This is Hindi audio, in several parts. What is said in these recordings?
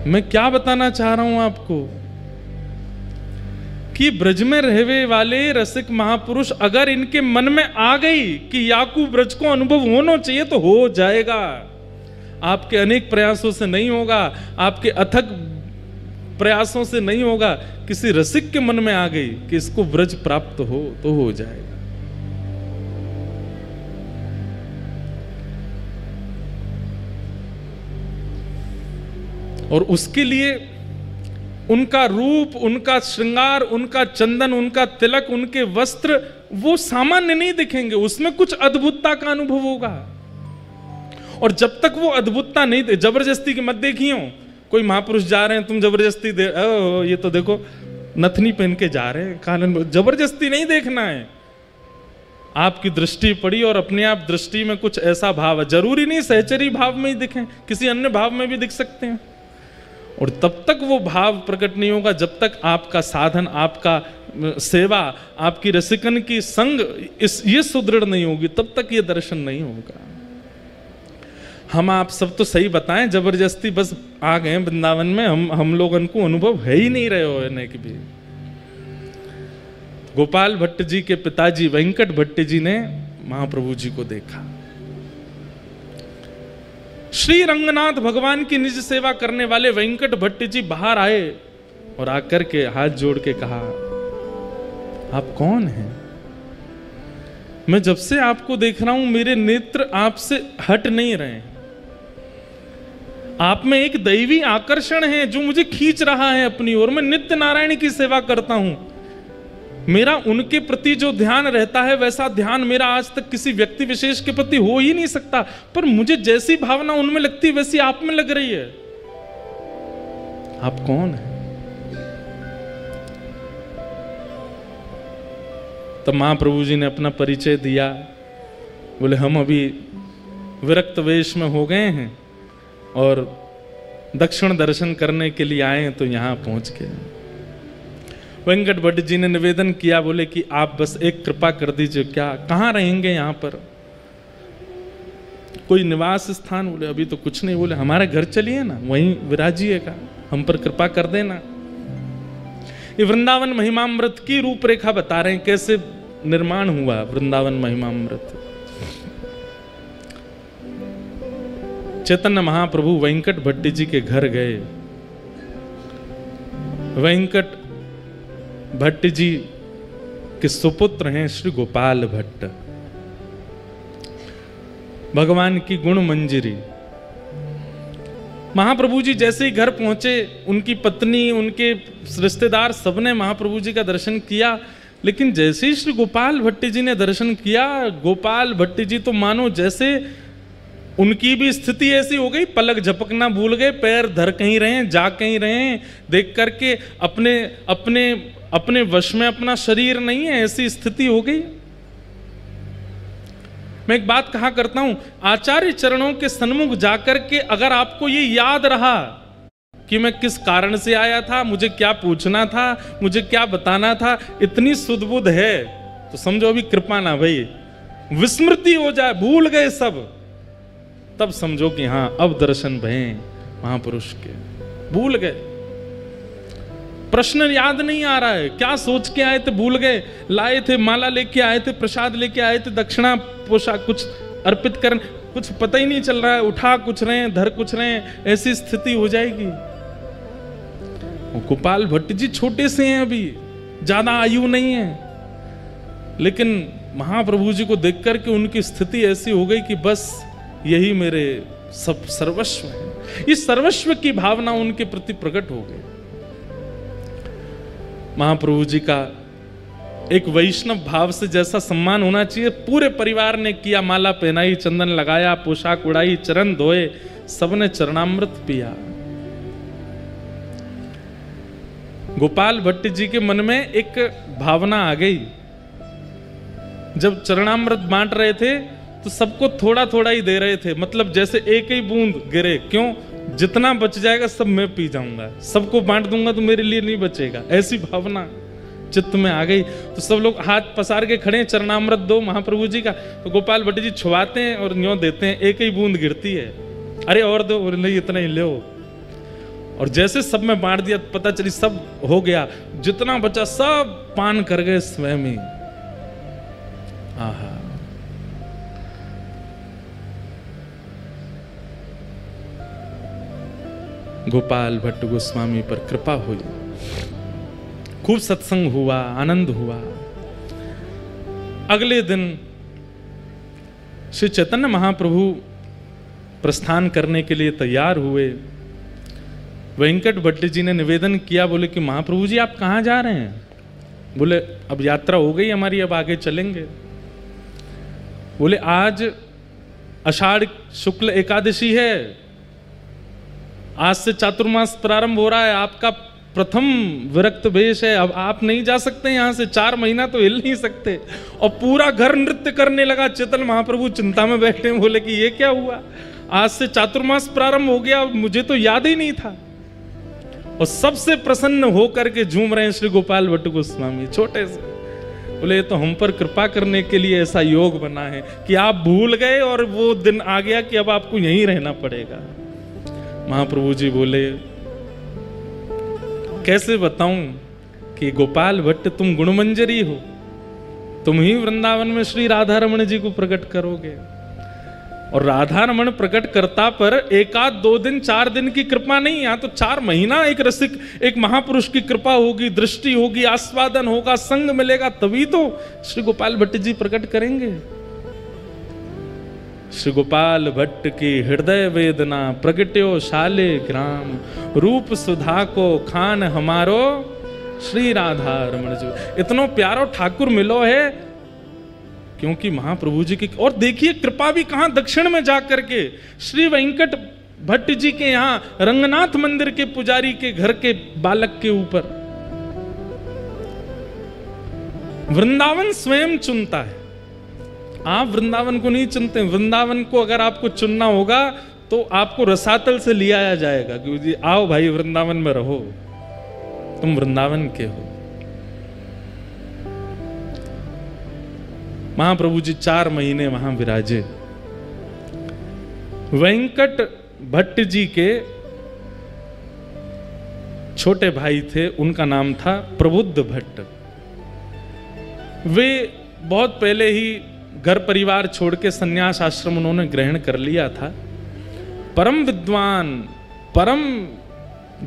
मैं क्या बताना चाह रहा हूं आपको कि ब्रज में रहने वाले रसिक महापुरुष अगर इनके मन में आ गई कि याकू ब्रज को अनुभव होना चाहिए तो हो जाएगा। आपके अनेक प्रयासों से नहीं होगा, आपके अथक प्रयासों से नहीं होगा, किसी रसिक के मन में आ गई कि इसको ब्रज प्राप्त हो तो हो जाएगा। और उसके लिए उनका रूप, उनका श्रृंगार, उनका चंदन, उनका तिलक, उनके वस्त्र वो सामान्य नहीं दिखेंगे, उसमें कुछ अद्भुतता का अनुभव होगा। और जब तक वो अद्भुतता नहीं, जबरदस्ती की मत देखियो, कोई महापुरुष जा रहे हैं तुम जबरदस्ती दे, ये तो देखो नथनी पहन के जा रहे हैं, कानन, जबरदस्ती नहीं देखना है। आपकी दृष्टि पड़ी और अपने आप दृष्टि में कुछ ऐसा भाव है, जरूरी नहीं सहचरी भाव में ही दिखें, किसी अन्य भाव में भी दिख सकते हैं। और तब तक वो भाव प्रकट नहीं होगा जब तक आपका साधन, आपका सेवा, आपकी रसिकन की संग ये सुदृढ़ नहीं होगी, तब तक ये दर्शन नहीं होगा। हम आप सब तो सही बताएं, जबरदस्ती बस आ गए वृंदावन में, हम लोगों को अनुभव है ही नहीं रहे होने की भी। गोपाल भट्ट जी के पिताजी वेंकट भट्ट जी ने महाप्रभु जी को देखा। श्री रंगनाथ भगवान की निज सेवा करने वाले वेंकट भट्ट जी बाहर आए और आकर के हाथ जोड़ के कहा, आप कौन हैं? मैं जब से आपको देख रहा हूं मेरे नेत्र आपसे हट नहीं रहे। आप में एक दैवी आकर्षण है जो मुझे खींच रहा है अपनी ओर। मैं नित्य नारायण की सेवा करता हूं, मेरा उनके प्रति जो ध्यान रहता है वैसा ध्यान मेरा आज तक किसी व्यक्ति विशेष के प्रति हो ही नहीं सकता, पर मुझे जैसी भावना उनमें लगती वैसी आप में लग रही है। आप कौन है? तब महाप्रभु जी ने अपना परिचय दिया। बोले, हम अभी विरक्त वेश में हो गए हैं और दक्षिण दर्शन करने के लिए आए हैं, तो यहां पहुंच गए। वेंकट भट्ट जी ने निवेदन किया, बोले कि आप बस एक कृपा कर दीजिए, क्या कहाँ रहेंगे यहाँ पर? कोई निवास स्थान? बोले अभी तो कुछ नहीं। बोले हमारे घर चलिए ना, वहीं विराजिएगा, हम पर कृपा कर देना। ये वृंदावन महिमामृत की रूपरेखा बता रहे हैं, कैसे निर्माण हुआ वृंदावन महिमामृत। चैतन्य महाप्रभु वेंकट भट्ट जी के घर गए। वेंकट भट्ट जी के सुपुत्र हैं श्री गोपाल भट्ट। भगवान की गुण मंजरी। महाप्रभु जी जैसे ही घर पहुंचे, उनकी पत्नी, उनके रिश्तेदार सबने महाप्रभु जी का दर्शन किया। लेकिन जैसे ही श्री गोपाल भट्ट जी ने दर्शन किया, गोपाल भट्ट जी तो मानो जैसे उनकी भी स्थिति ऐसी हो गई, पलक झपकना भूल गए, पैर धर कहीं रहे, जा कहीं रहे, देख करके अपने वश में अपना शरीर नहीं है, ऐसी स्थिति हो गई। मैं एक बात कहा करता हूं, आचार्य चरणों के सन्मुख जाकर के अगर आपको ये याद रहा कि मैं किस कारण से आया था, मुझे क्या पूछना था, मुझे क्या बताना था, इतनी सुध-बुध है तो समझो अभी कृपा ना भाई, विस्मृति हो जाए, भूल गए सब, तब समझो कि हाँ अब दर्शन भये महापुरुष के। भूल गए, प्रश्न याद नहीं आ रहा है, क्या सोच के आए थे भूल गए, लाए थे माला लेके आए थे, प्रसाद लेके आए थे, दक्षिणा पोशाक कुछ अर्पित करने, कुछ पता ही नहीं चल रहा है, उठा कुछ रहे हैं, धर कुछ रहे हैं, ऐसी स्थिति हो जाएगी। गोपाल भट्ट जी छोटे से हैं, अभी ज्यादा आयु नहीं है, लेकिन महाप्रभु जी को देख करके उनकी स्थिति ऐसी हो गई कि बस यही मेरे सब सर्वस्व है। इस सर्वस्व की भावना उनके प्रति प्रकट हो गई। महाप्रभु जी का एक वैष्णव भाव से जैसा सम्मान होना चाहिए, पूरे परिवार ने किया, माला पहनाई, चंदन लगाया, पोशाक उड़ाई, चरण धोए, सबने चरणामृत पिया। गोपाल भट्ट जी के मन में एक भावना आ गई, जब चरणामृत बांट रहे थे तो सबको थोड़ा थोड़ा ही दे रहे थे, मतलब जैसे एक ही बूंद गिरे, क्यों, जितना बच जाएगा सब मैं पी जाऊंगा, सबको बांट दूंगा तो मेरे लिए नहीं बचेगा, ऐसी भावना चित्त में आ गई। तो सब लोग हाथ पसार के खड़े, चरणामृत दो महाप्रभु जी का। तो गोपाल भट्ट जी छुआते हैं और न्यों देते हैं, एक ही बूंद गिरती है, अरे और दो, नहीं इतना ही लो। और जैसे सब में बांट दिया, पता चली सब हो गया, जितना बचा सब पान कर गए स्वयं ही। आहा, गोपाल भट्ट गोस्वामी पर कृपा हुई, खूब सत्संग हुआ, आनंद हुआ। अगले दिन श्री चैतन्य महाप्रभु प्रस्थान करने के लिए तैयार हुए। वेंकट भट्ट जी ने निवेदन किया, बोले कि महाप्रभु जी आप कहाँ जा रहे हैं? बोले अब यात्रा हो गई हमारी, अब आगे चलेंगे। बोले आज आषाढ़ शुक्ल एकादशी है, आज से चातुर्मास प्रारंभ हो रहा है, आपका प्रथम विरक्त वेश है, अब आप नहीं जा सकते यहाँ से, 4 महीना तो हिल नहीं सकते। और पूरा घर नृत्य करने लगा। चैतन्य महाप्रभु चिंता में बैठे, बोले कि ये क्या हुआ, आज से चातुर्मास प्रारंभ हो गया, मुझे तो याद ही नहीं था। और सबसे प्रसन्न होकर के झूम रहे हैं श्री गोपाल भट्ट गोस्वामी, छोटे से। बोले ये तो हम पर कृपा करने के लिए ऐसा योग बना है कि आप भूल गए और वो दिन आ गया कि अब आपको यहीं रहना पड़ेगा। महाप्रभु जी बोले कैसे बताऊं कि गोपाल भट्ट तुम गुणमंजरी हो, तुम ही वृंदावन में श्री राधा रमण जी को प्रकट करोगे। और राधा रमण प्रकट करता पर 1-2 दिन 4 दिन की कृपा नहीं, यहाँ तो 4 महीना एक रसिक, एक महापुरुष की कृपा होगी, दृष्टि होगी, आस्वादन होगा, संग मिलेगा, तभी तो श्री गोपाल भट्ट जी प्रकट करेंगे। श्री गोपाल भट्ट की हृदय वेदना प्रगट्यो शाले ग्राम, रूप सुधा को खान हमारो श्री राधा रमण जी। इतनो प्यारो ठाकुर मिलो है, क्योंकि महाप्रभु जी की। और देखिए कृपा भी कहां, दक्षिण में जाकर के श्री वेंकट भट्ट जी के यहां रंगनाथ मंदिर के पुजारी के घर के बालक के ऊपर। वृंदावन स्वयं चुनता है, आप वृंदावन को नहीं चुनते। वृंदावन को अगर आपको चुनना होगा तो आपको रसातल से ले आया जाएगा कि आओ भाई वृंदावन में रहो, तुम वृंदावन के हो। महाप्रभु जी 4 महीने वहां विराजे। वेंकट भट्ट जी के छोटे भाई थे, उनका नाम था प्रबुद्ध भट्ट। वे बहुत पहले ही घर परिवार छोड़ के सन्यास आश्रम उन्होंने ग्रहण कर लिया था। परम विद्वान, परम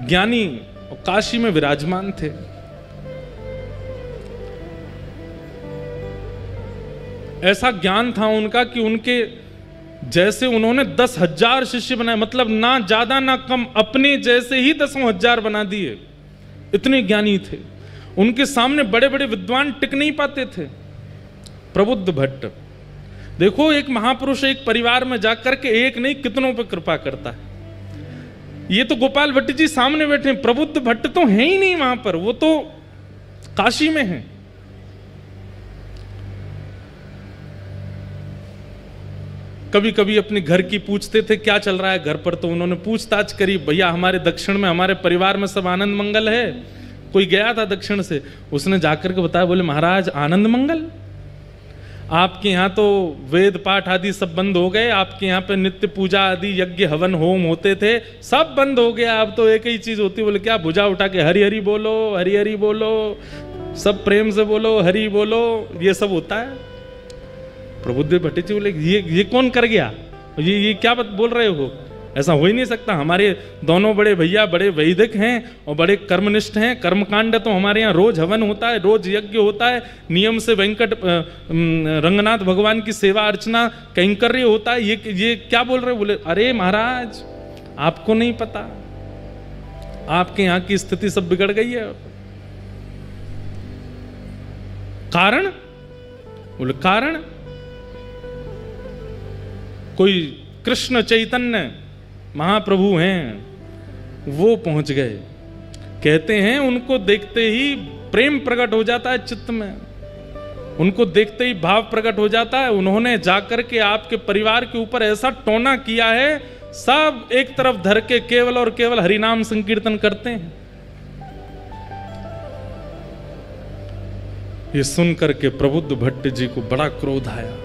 ज्ञानी और काशी में विराजमान थे। ऐसा ज्ञान था उनका कि उनके जैसे उन्होंने 10,000 शिष्य बनाए, मतलब ना ज्यादा ना कम, अपने जैसे ही 10,000 बना दिए। इतने ज्ञानी थे, उनके सामने बड़े बड़े विद्वान टिक नहीं पाते थे। प्रबुद्ध भट्ट देखो, एक महापुरुष एक परिवार में जाकर के एक नहीं कितनों पर कृपा करता है। ये तो गोपाल भट्ट जी सामने बैठे हैं, प्रबुद्ध भट्ट तो है ही नहीं वहां पर, वो तो काशी में है। कभी कभी अपने घर की पूछते थे क्या चल रहा है घर पर, तो उन्होंने पूछताछ करी, भैया हमारे दक्षिण में हमारे परिवार में सब आनंद मंगल है। कोई गया था दक्षिण से, उसने जाकर के बताया, बोले महाराज आनंद मंगल, आपके यहाँ तो वेद पाठ आदि सब बंद हो गए, आपके यहाँ पे नित्य पूजा आदि यज्ञ हवन होम होते थे, सब बंद हो गया, अब तो एक ही चीज होती है। बोले क्या? भुजा उठा के हरि हरि बोलो, हरि हरि बोलो, सब प्रेम से बोलो, हरि बोलो, ये सब होता है। प्रबुद्ध भट्ट जी बोले ये कौन कर गया, ये क्या बात बोल रहे हो, ऐसा हो ही नहीं सकता। हमारे दोनों बड़े भैया बड़े वैदिक हैं और बड़े कर्मनिष्ठ हैं, कर्मकांड तो हमारे यहाँ रोज हवन होता है, रोज यज्ञ होता है, नियम से वेंकट रंगनाथ भगवान की सेवा अर्चना कैंकर्य होता है, ये क्या बोल रहे हो? बोले अरे महाराज आपको नहीं पता, आपके यहाँ की स्थिति सब बिगड़ गई है। कारण? बोले कारण कोई कृष्ण चैतन्य महाप्रभु हैं, वो पहुंच गए। कहते हैं उनको देखते ही प्रेम प्रकट हो जाता है चित्त में, उनको देखते ही भाव प्रकट हो जाता है। उन्होंने जाकर के आपके परिवार के ऊपर ऐसा टोना किया है, सब एक तरफ धर के केवल और केवल हरिनाम संकीर्तन करते हैं। ये सुनकर के प्रबुद्ध भट्ट जी को बड़ा क्रोध आया।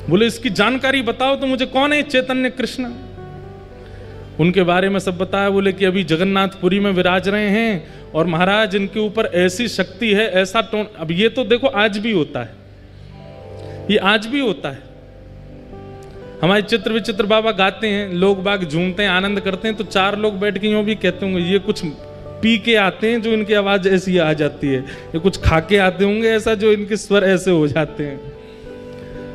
बोले इसकी जानकारी बताओ तो मुझे, कौन है चैतन्य कृष्ण? उनके बारे में सब बताया। बोले कि अभी जगन्नाथपुरी में विराज रहे हैं और महाराज इनके ऊपर ऐसी शक्ति है, ऐसा टोन। अब ये तो देखो आज भी होता है, ये आज भी होता है। हमारे चित्र विचित्र बाबा गाते हैं, लोग बाग झूमते हैं, आनंद करते हैं, तो 4 लोग बैठ के यूं भी कहते होंगे ये कुछ पी के आते हैं जो इनकी आवाज ऐसी आ जाती है, ये कुछ खा के आते होंगे ऐसा जो इनके स्वर ऐसे हो जाते हैं।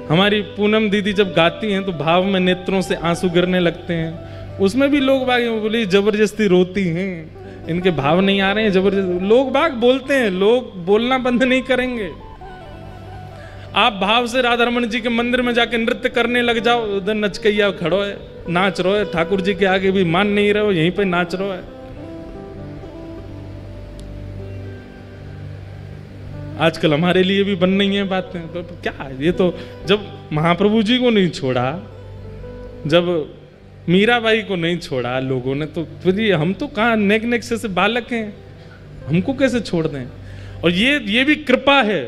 हमारी पूनम दीदी जब गाती हैं तो भाव में नेत्रों से आंसू गिरने लगते हैं। उसमें भी लोग बाग बोले जबरदस्ती रोती हैं, इनके भाव नहीं आ रहे हैं, जबरदस्ती। लोग बाग बोलते हैं, लोग बोलना बंद नहीं करेंगे। आप भाव से राधा रमन जी के मंदिर में जाके नृत्य करने लग जाओ, उधर नचकैया खड़ो है, नाच रहो है, ठाकुर जी के आगे भी मान नहीं रहे हो, यहीं पे नाच रहो है। आजकल हमारे लिए भी बन रही हैं बातें, तो क्या ये तो जब महाप्रभु जी को नहीं छोड़ा, जब मीराबाई को नहीं छोड़ा लोगों ने, तो फिर हम तो कहाँ नेक नेक से बालक हैं, हमको कैसे छोड़ दें। और ये भी कृपा है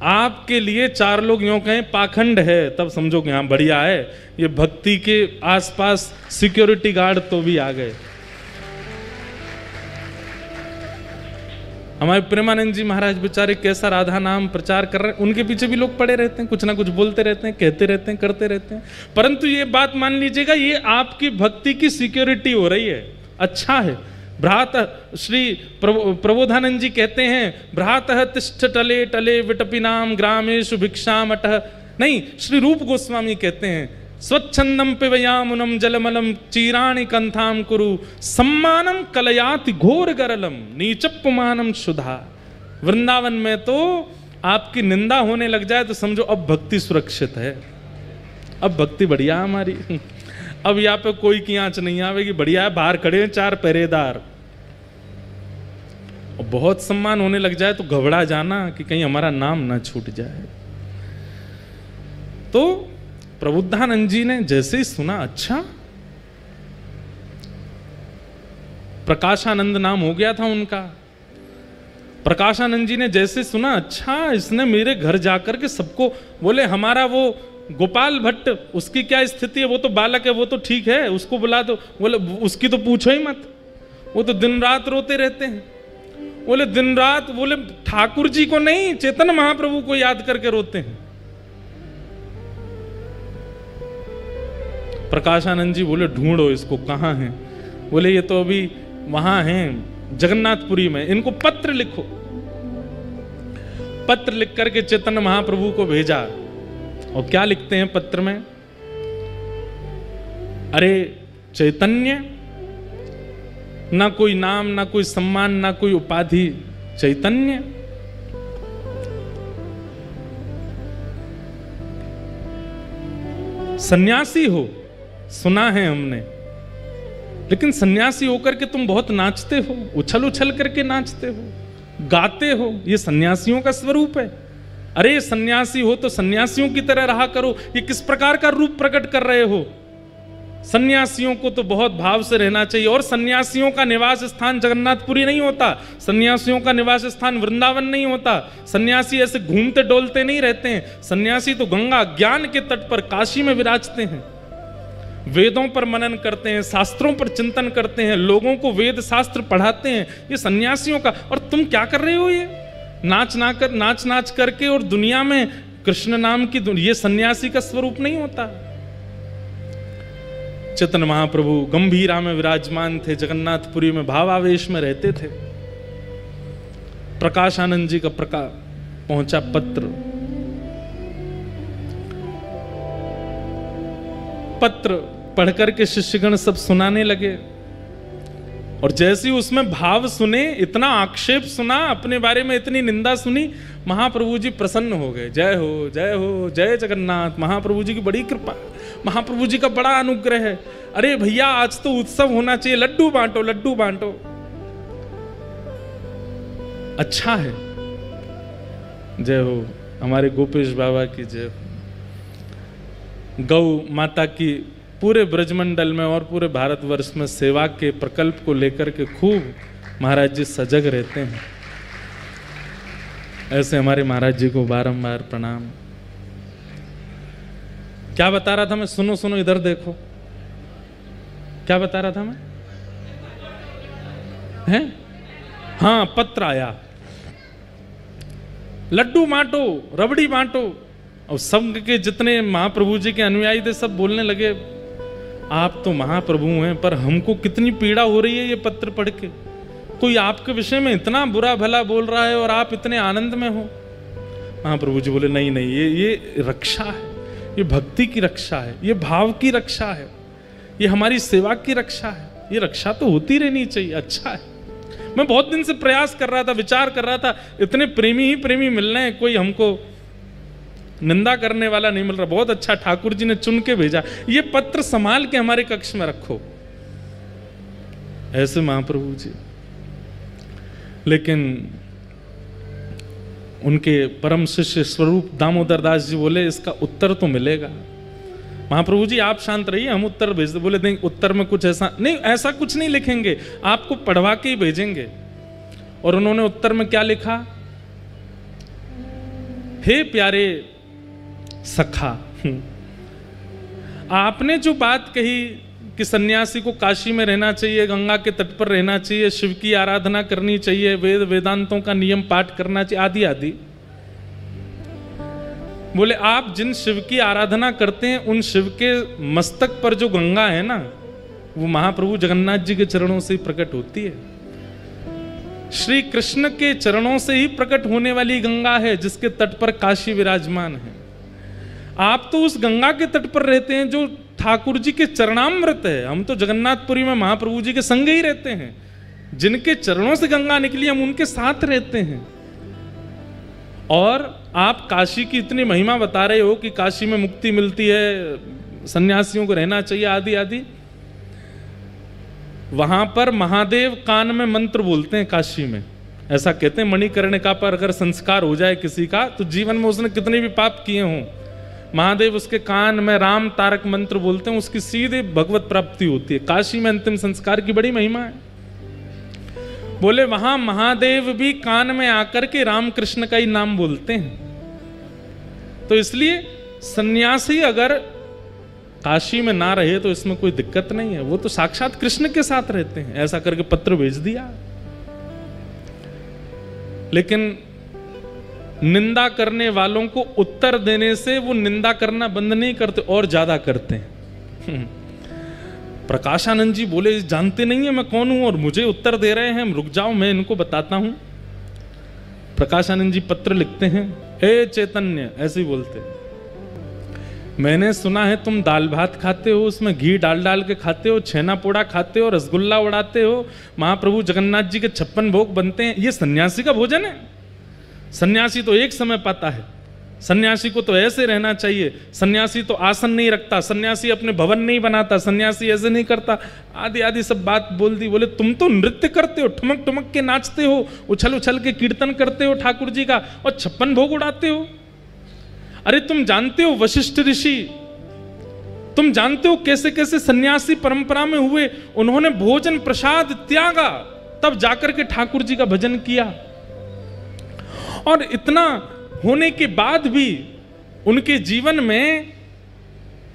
आपके लिए। 4 लोग यूं कहें पाखंड है तब समझो कि हाँ बढ़िया है, ये भक्ति के आसपास सिक्योरिटी गार्ड तो भी आ गए। हमारे प्रेमानंद जी महाराज बेचारे कैसा राधा नाम प्रचार कर रहे हैं, उनके पीछे भी लोग पड़े रहते हैं, कुछ ना कुछ बोलते रहते हैं, कहते रहते हैं, करते रहते हैं। परंतु ये बात मान लीजिएगा, ये आपकी भक्ति की सिक्योरिटी हो रही है, अच्छा है। भ्रात श्री प्रबोधानंद जी कहते हैं, भ्रातः तिष्ठ टले टले विटपिनाम ग्रामेषु भिक्षाम अटः। नहीं, श्री रूप गोस्वामी कहते हैं, स्वच्छंदम पिबयामुनम जलमलम चीराणि कंथाम कुरु सम्मानम कलयाति घोर गरलम नीचपुमानम शुद्धा। वृंदावन में तो आपकी निंदा होने लग जाए तो समझो अब भक्ति सुरक्षित है, अब भक्ति बढ़िया है हमारी। अब यहाँ पे कोई की आंच नहीं आवेगी, बढ़िया है। बाहर खड़े हैं 4 पहरेदार, और बहुत सम्मान होने लग जाए तो घबरा जाना कि कहीं हमारा नाम ना छूट जाए। तो प्रबुद्धानंद जी ने जैसे ही सुना, अच्छा प्रकाशानंद नाम हो गया था उनका, प्रकाशानंद जी ने जैसे सुना, अच्छा इसने मेरे घर जाकर के सबको, बोले हमारा वो गोपाल भट्ट, उसकी क्या स्थिति है, वो तो बालक है, वो तो ठीक है, उसको बुला दो। बोले उसकी तो पूछो ही मत, वो तो दिन रात रोते रहते हैं। बोले दिन रात, बोले ठाकुर जी को नहीं, चैतन्य महाप्रभु को याद करके रोते हैं। प्रकाशानंद जी बोले ढूंढो इसको, कहाँ हैं। बोले ये तो अभी वहां हैं जगन्नाथपुरी में, इनको पत्र लिखो। पत्र लिख करके चैतन्य महाप्रभु को भेजा। और क्या लिखते हैं पत्र में, अरे चैतन्य, ना कोई नाम, ना कोई सम्मान, ना कोई उपाधि, चैतन्य। सन्यासी हो, सुना है हमने, लेकिन सन्यासी होकर के तुम बहुत नाचते हो, उछल उछल करके नाचते हो, गाते हो, ये सन्यासियों का स्वरूप है। अरे सन्यासी हो तो सन्यासियों की तरह रहा करो, ये किस प्रकार का रूप प्रकट कर रहे हो। सन्यासियों को तो बहुत भाव से रहना चाहिए। और सन्यासियों का निवास स्थान जगन्नाथपुरी नहीं होता, सन्यासियों का निवास स्थान वृंदावन नहीं होता। सन्यासी ऐसे घूमते डोलते नहीं रहते हैं, सन्यासी तो गंगा ज्ञान के तट पर काशी में विराजते हैं, वेदों पर मनन करते हैं, शास्त्रों पर चिंतन करते हैं, लोगों को वेद शास्त्र पढ़ाते हैं। ये सन्यासियों का। और तुम क्या कर रहे हो, ये नाच नाच करके और दुनिया में कृष्ण नाम की, ये सन्यासी का स्वरूप नहीं होता। चैतन्य महाप्रभु गंभीरा में विराजमान थे, जगन्नाथपुरी में भावावेश में रहते थे। प्रकाशानंद जी का पहुंचा पत्र पढ़कर के शिष्यगण सब सुनाने लगे। और जैसे ही उसमें भाव सुने, इतना आक्षेप सुना, अपने बारे में इतनी निंदा सुनी, महाप्रभु जी प्रसन्न हो गए। जय हो जय हो, जय जगन्नाथ। महाप्रभु जी की बड़ी कृपा, महाप्रभु जी का बड़ा अनुग्रह है। अरे भैया आज तो उत्सव होना चाहिए, लड्डू बांटो लड्डू बांटो। अच्छा है, जय हो हमारे गोपेश बाबा की जय हो। गौ माता की पूरे ब्रजमंडल में और पूरे भारतवर्ष में सेवा के प्रकल्प को लेकर के खूब महाराज जी सजग रहते हैं। ऐसे हमारे महाराज जी को बारंबार प्रणाम। क्या बता रहा था मैं, सुनो सुनो इधर देखो। क्या बता रहा था मैं? हैं? हाँ, पत्र आया, लड्डू बांटो, रबड़ी बांटो। और संघ के जितने महाप्रभु जी के अनुयायी थे सब बोलने लगे, आप तो महाप्रभु हैं, पर हमको कितनी पीड़ा हो रही है ये पत्र पढ़ के। कोई आपके विषय में इतना बुरा भला बोल रहा है और आप इतने आनंद में हो। महाप्रभु जी बोले, नहीं नहीं, ये रक्षा है, ये भक्ति की रक्षा है, ये भाव की रक्षा है, ये हमारी सेवा की रक्षा है, ये रक्षा तो होती रहनी चाहिए। अच्छा है, मैं बहुत दिन से प्रयास कर रहा था, विचार कर रहा था, इतने प्रेमी ही प्रेमी मिल रहे हैं, कोई हमको निंदा करने वाला नहीं मिल रहा। बहुत अच्छा, ठाकुर जी ने चुन के भेजा, ये पत्र संभाल के हमारे कक्ष में रखो। ऐसे महाप्रभु जी। लेकिन उनके परम शिष्य स्वरूप दामोदर दास जी बोले, इसका उत्तर तो मिलेगा। महाप्रभु जी आप शांत रहिए, हम उत्तर भेज दे। बोले नहीं, उत्तर में कुछ ऐसा नहीं, ऐसा कुछ नहीं लिखेंगे, आपको पढ़वा के ही भेजेंगे। और उन्होंने उत्तर में क्या लिखा? हे प्यारे सखा, आपने जो बात कही कि सन्यासी को काशी में रहना चाहिए, गंगा के तट पर रहना चाहिए, शिव की आराधना करनी चाहिए, वेद वेदांतों का नियम पाठ करना चाहिए, आदि आदि। बोले आप जिन शिव की आराधना करते हैं उन शिव के मस्तक पर जो गंगा है ना, वो महाप्रभु जगन्नाथ जी के चरणों से ही प्रकट होती है। श्री कृष्ण के चरणों से ही प्रकट होने वाली गंगा है जिसके तट पर काशी विराजमान है। आप तो उस गंगा के तट पर रहते हैं जो ठाकुर जी के चरणामृत है। हम तो जगन्नाथपुरी में महाप्रभु जी के संग ही रहते हैं, जिनके चरणों से गंगा निकली हम उनके साथ रहते हैं। और आप काशी की इतनी महिमा बता रहे हो कि काशी में मुक्ति मिलती है, सन्यासियों को रहना चाहिए, आदि आदि। वहां पर महादेव कान में मंत्र बोलते हैं काशी में, ऐसा कहते हैं मणिकर्णिका पर अगर संस्कार हो जाए किसी का तो जीवन में उसने कितने भी पाप किए हों, महादेव उसके कान में राम तारक मंत्र बोलते हैं, उसकी सीधे भगवत प्राप्ति होती है। काशी में अंतिम संस्कार की बड़ी महिमा है। बोले वहां महादेव भी कान में आकर के राम कृष्ण का ही नाम बोलते हैं। तो इसलिए सन्यासी अगर काशी में ना रहे तो इसमें कोई दिक्कत नहीं है, वो तो साक्षात कृष्ण के साथ रहते हैं। ऐसा करके पत्र भेज दिया। लेकिन निंदा करने वालों को उत्तर देने से वो निंदा करना बंद नहीं करते, और ज्यादा करते हैं। प्रकाशानंद जी बोले, जानते नहीं है मैं कौन हूं और मुझे उत्तर दे रहे हैं, रुक जाओ मैं इनको बताता हूं। प्रकाशानंद जी पत्र लिखते हैं, हे चैतन्य, ऐसे ही बोलते, मैंने सुना है तुम दाल भात खाते हो, उसमें घी डाल डाल के खाते हो, छेना पोड़ा खाते हो, रसगुल्ला उड़ाते हो, महाप्रभु जगन्नाथ जी के 56 भोग बनते हैं, ये सन्यासी का भोजन है? सन्यासी तो एक समय पाता है, सन्यासी को तो ऐसे रहना चाहिए, सन्यासी तो आसन नहीं रखता, सन्यासी अपने भवन नहीं बनाता, सन्यासी ऐसे नहीं करता, आदि आदि सब बात बोल दी। बोले तुम तो नृत्य करते हो, ठुमक ठुमक के नाचते हो, उछल उछल के कीर्तन करते हो ठाकुर जी का, और 56 भोग उड़ाते हो। अरे तुम जानते हो वशिष्ठ ऋषि, तुम जानते हो कैसे कैसे सन्यासी परंपरा में हुए, उन्होंने भोजन प्रसाद त्यागा, तब जाकर के ठाकुर जी का भजन किया। और इतना होने के बाद भी उनके जीवन में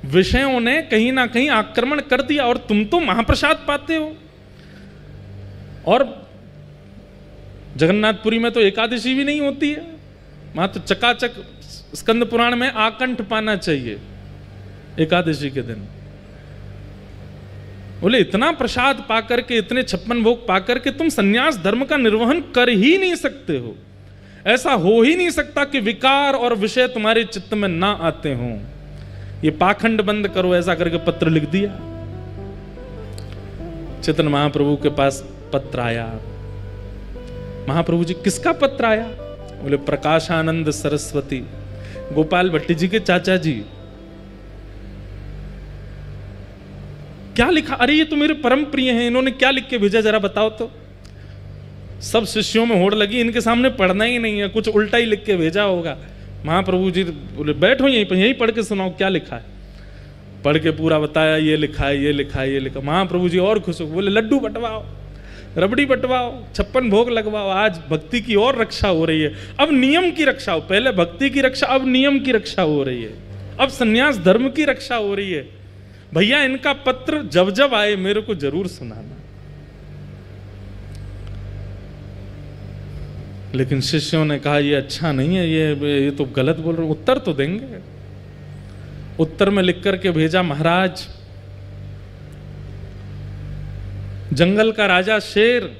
विषयों ने कहीं ना कहीं आक्रमण कर दिया, और तुम तो महाप्रसाद पाते हो। और जगन्नाथपुरी में तो एकादशी भी नहीं होती है, वहां तो चकाचक स्कंद पुराण में आकंठ पाना चाहिए एकादशी के दिन। बोले इतना प्रसाद पाकर के, इतने 56 भोग पाकर के तुम सन्यास धर्म का निर्वहन कर ही नहीं सकते हो। ऐसा हो ही नहीं सकता कि विकार और विषय तुम्हारे चित्त में ना आते हों। ये पाखंड बंद करो, ऐसा करके पत्र लिख दिया। चैतन्य महाप्रभु के पास पत्र आया। महाप्रभु जी, किसका पत्र आया? बोले प्रकाशानंद सरस्वती, गोपाल भट्टी जी के चाचा जी। क्या लिखा? अरे ये तो मेरे परम प्रिय हैं, इन्होंने क्या लिख के भेजा जरा बताओ तो। सब शिष्यों में होड़ लगी, इनके सामने पढ़ना ही नहीं है, कुछ उल्टा ही लिख के भेजा होगा। महाप्रभु जी बोले बैठो यहीं पर, यहीं पढ़ के सुनाओ क्या लिखा है। पढ़ के पूरा बताया, ये लिखा है, ये लिखा है, ये लिखा। महाप्रभु जी और खुश हो, बोले लड्डू बंटवाओ, रबड़ी बंटवाओ, 56 भोग लगवाओ, आज भक्ति की और रक्षा हो रही है। अब नियम की रक्षा हो, पहले भक्ति की रक्षा, अब नियम की रक्षा हो रही है, अब सन्यास धर्म की रक्षा हो रही है। भैया इनका पत्र जब जब आए मेरे को जरूर सुनाना। लेकिन शिष्यों ने कहा ये अच्छा नहीं है, ये तो गलत बोल रहे, उत्तर तो देंगे। उत्तर में लिख करके भेजा, महाराज जंगल का राजा शेर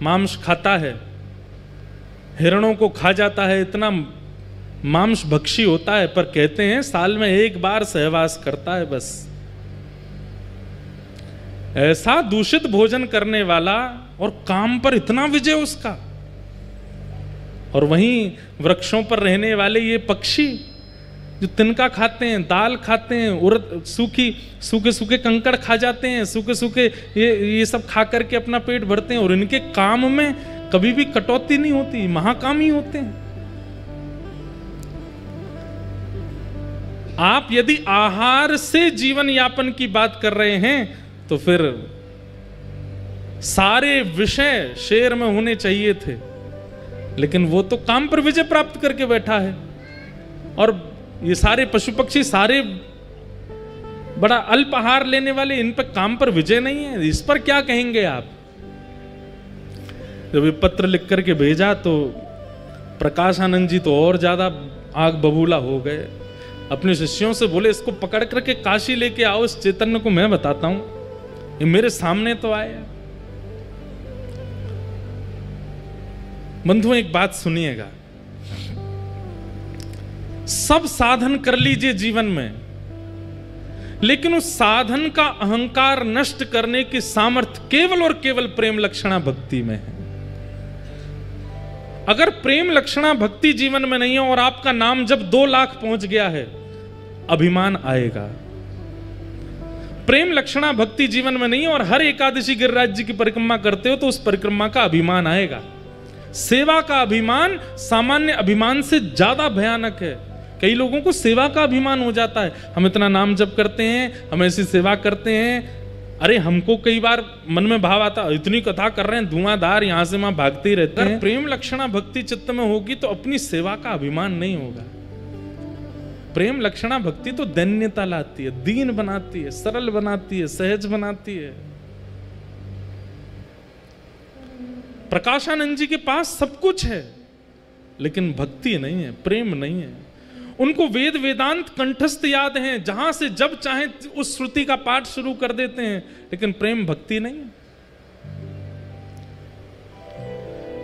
मांस खाता है, हिरणों को खा जाता है, इतना मांस भक्षी होता है, पर कहते हैं साल में एक बार सहवास करता है बस। ऐसा दूषित भोजन करने वाला और काम पर इतना विजय उसका, और वहीं वृक्षों पर रहने वाले ये पक्षी जो तिनका खाते हैं, दाल खाते हैं, उड़द सूखे सूखे कंकड़ खा जाते हैं, सूखे सूखे ये सब खा करके अपना पेट भरते हैं, और इनके काम में कभी भी कटौती नहीं होती, महाकामी होते हैं। आप यदि आहार से जीवन यापन की बात कर रहे हैं तो फिर सारे विषय शेर में होने चाहिए थे, लेकिन वो तो काम पर विजय प्राप्त करके बैठा है, और ये सारे पशु पक्षी सारे बड़ा अल्प आहार लेने वाले, इन पर काम पर विजय नहीं है, इस पर क्या कहेंगे आप? जब ये पत्र लिख करके भेजा तो प्रकाशानंद जी तो और ज्यादा आग बबूला हो गए। अपने शिष्यों से बोले इसको पकड़ करके काशी लेके आओ, इस चैतन्य को मैं बताता हूं, ये मेरे सामने तो आए। बंधुओं एक बात सुनिएगा, सब साधन कर लीजिए जीवन में, लेकिन उस साधन का अहंकार नष्ट करने की सामर्थ्य केवल और केवल प्रेम लक्षणा भक्ति में है। अगर प्रेम लक्षणा भक्ति जीवन में नहीं है और आपका नाम जब 2 लाख पहुंच गया है, अभिमान आएगा। प्रेम लक्षणा भक्ति जीवन में नहीं है और हर एकादशी गिरिराज जी की परिक्रमा करते हो तो उस परिक्रमा का अभिमान आएगा। सेवा का अभिमान सामान्य अभिमान से ज्यादा भयानक है। कई लोगों को सेवा का अभिमान हो जाता है, हम इतना नाम जप करते हैं, हम ऐसी सेवा करते हैं। अरे हमको कई बार मन में भाव आता, इतनी कथा कर रहे हैं, धुआंधार यहां से वहां भागते ही रहते हैं। प्रेम लक्षणा भक्ति चित्त में होगी तो अपनी सेवा का अभिमान नहीं होगा। प्रेम लक्षणा भक्ति तो दैन्यता लाती है, दीन बनाती है, सरल बनाती है, सहज बनाती है। प्रकाशानंद जी के पास सब कुछ है, लेकिन भक्ति नहीं है, प्रेम नहीं है। उनको वेद वेदांत कंठस्थ याद हैं, जहां से जब चाहे उस श्रुति का पाठ शुरू कर देते हैं, लेकिन प्रेम भक्ति नहीं है।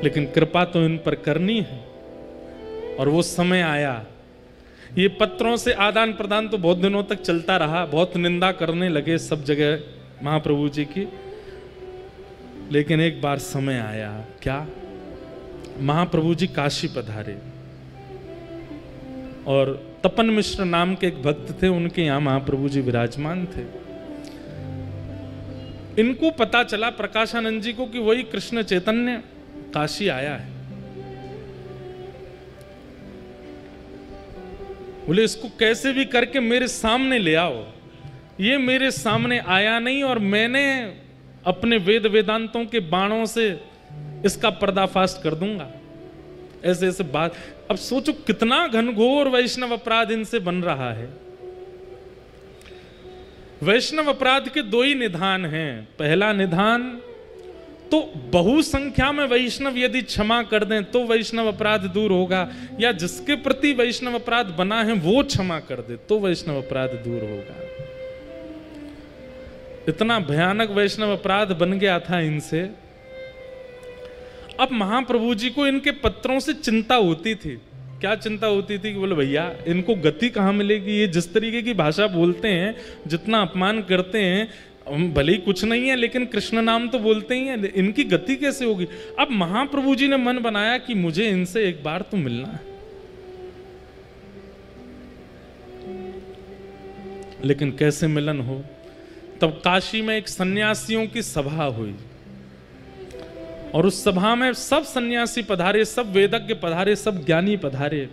लेकिन कृपा तो इन पर करनी है, और वो समय आया। ये पत्रों से आदान प्रदान तो बहुत दिनों तक चलता रहा, बहुत निंदा करने लगे सब जगह महाप्रभु जी की, लेकिन एक बार समय आया। क्या? महाप्रभु जी काशी पधारे और तपन मिश्र नाम के एक भक्त थे, उनके यहां महाप्रभु जी विराजमान थे। इनको पता चला प्रकाशानंद जी को कि वही कृष्ण चैतन्य काशी आया है। बोले इसको कैसे भी करके मेरे सामने ले आओ। ये मेरे सामने आया नहीं और मैंने अपने वेद वेदांतों के बाणों से इसका पर्दाफाश कर दूंगा। ऐसे ऐसे बात। अब सोचो कितना घनघोर वैष्णव अपराध इनसे बन रहा है। वैष्णव अपराध के 2 ही निधान हैं। पहला निधान तो बहुसंख्या में वैष्णव यदि क्षमा कर दें तो वैष्णव अपराध दूर होगा, या जिसके प्रति वैष्णव अपराध बना है वो क्षमा कर दे तो वैष्णव अपराध दूर होगा। इतना भयानक वैष्णव अपराध बन गया था इनसे। अब महाप्रभु जी को इनके पत्रों से चिंता होती थी। क्या चिंता होती थी कि बोले भैया इनको गति कहाँ मिलेगी, ये जिस तरीके की भाषा बोलते हैं, जितना अपमान करते हैं, भले ही कुछ नहीं है लेकिन कृष्ण नाम तो बोलते ही हैं, इनकी गति कैसे होगी। अब महाप्रभु जी ने मन बनाया कि मुझे इनसे एक बार तो मिलना है। लेकिन कैसे मिलन हो? तब काशी में एक सन्यासियों की सभा हुई और उस सभा में सब सन्यासी पधारे, सब वेदज्ञ पधारे, सब ज्ञानी पधारे।